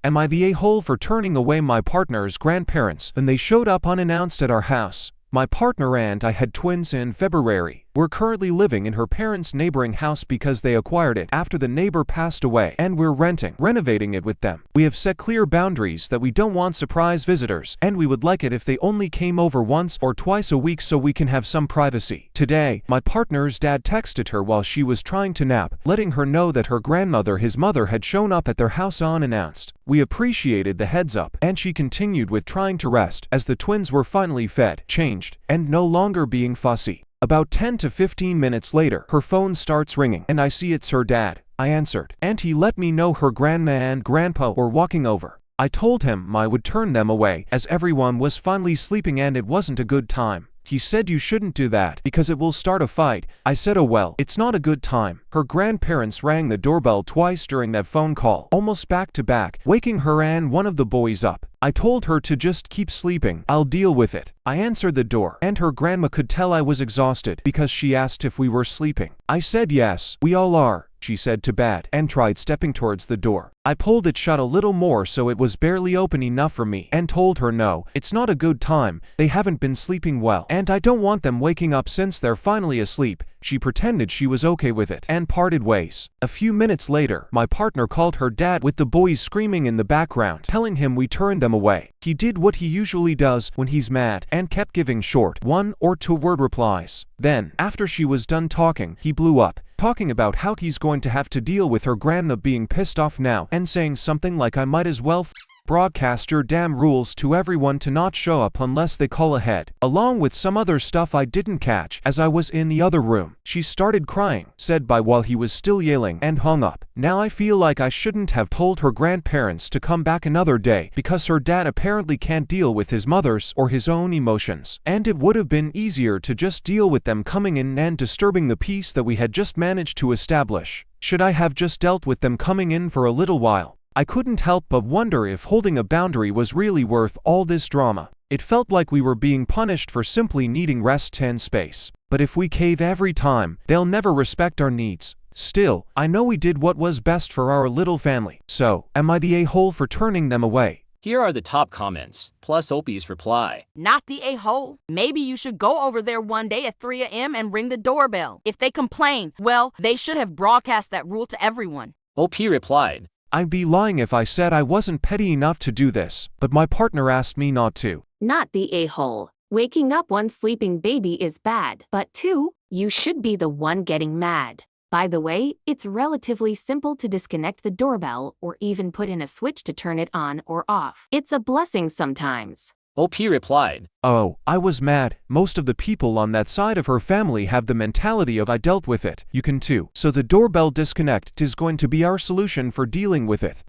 Am I the a-hole for turning away my partner's grandparents when they showed up unannounced at our house? My partner and I had twins in February. We're currently living in her parents' neighboring house because they acquired it after the neighbor passed away, and we're renovating it with them. We have set clear boundaries that we don't want surprise visitors, and we would like it if they only came over once or twice a week so we can have some privacy. Today, my partner's dad texted her while she was trying to nap, letting her know that her grandmother, his mother, had shown up at their house unannounced. We appreciated the heads up, and she continued with trying to rest as the twins were finally fed, changed, and no longer being fussy. About 10 to 15 minutes later, her phone starts ringing, and I see it's her dad. I answered, and he let me know her grandma and grandpa were walking over. I told him I would turn them away, as everyone was finally sleeping and it wasn't a good time. He said you shouldn't do that because it will start a fight. I said, oh well, it's not a good time. Her grandparents rang the doorbell twice during that phone call, almost back to back, waking her and one of the boys up. I told her to just keep sleeping, I'll deal with it. I answered the door, and her grandma could tell I was exhausted because she asked if we were sleeping. I said yes, we all are, she said to bed, and tried stepping towards the door. I pulled it shut a little more so it was barely open enough for me, and told her no, it's not a good time, they haven't been sleeping well, and I don't want them waking up since they're finally asleep. She pretended she was okay with it, and parted ways. A few minutes later, my partner called her dad with the boys screaming in the background, telling him we turned them away. He did what he usually does when he's mad, and kept giving short 1 or 2 word replies. Then, after she was done talking, he blew up, talking about how he's going to have to deal with her grandma being pissed off now, and saying something like I might as well broadcast your damn rules to everyone to not show up unless they call ahead, along with some other stuff I didn't catch as I was in the other room. She started crying, said bye while he was still yelling, and hung up. Now I feel like I shouldn't have told her grandparents to come back another day because her dad apparently can't deal with his mother's or his own emotions, and it would have been easier to just deal with them coming in and disturbing the peace that we had just managed to establish. Should I have just dealt with them coming in for a little while? I couldn't help but wonder if holding a boundary was really worth all this drama. It felt like we were being punished for simply needing rest and space. But if we cave every time, they'll never respect our needs. Still, I know we did what was best for our little family. So, am I the a-hole for turning them away? Here are the top comments, plus Opie's reply. Not the a-hole. Maybe you should go over there one day at 3 a.m. and ring the doorbell. If they complain, well, they should have broadcast that rule to everyone. OP replied, I'd be lying if I said I wasn't petty enough to do this, but my partner asked me not to. Not the a-hole. Waking up one sleeping baby is bad, but 2, you should be the one getting mad. By the way, it's relatively simple to disconnect the doorbell or even put in a switch to turn it on or off. It's a blessing sometimes. OP replied, Oh, I was mad. Most of the people on that side of her family have the mentality of I dealt with it, you can too. So the doorbell disconnect is going to be our solution for dealing with it.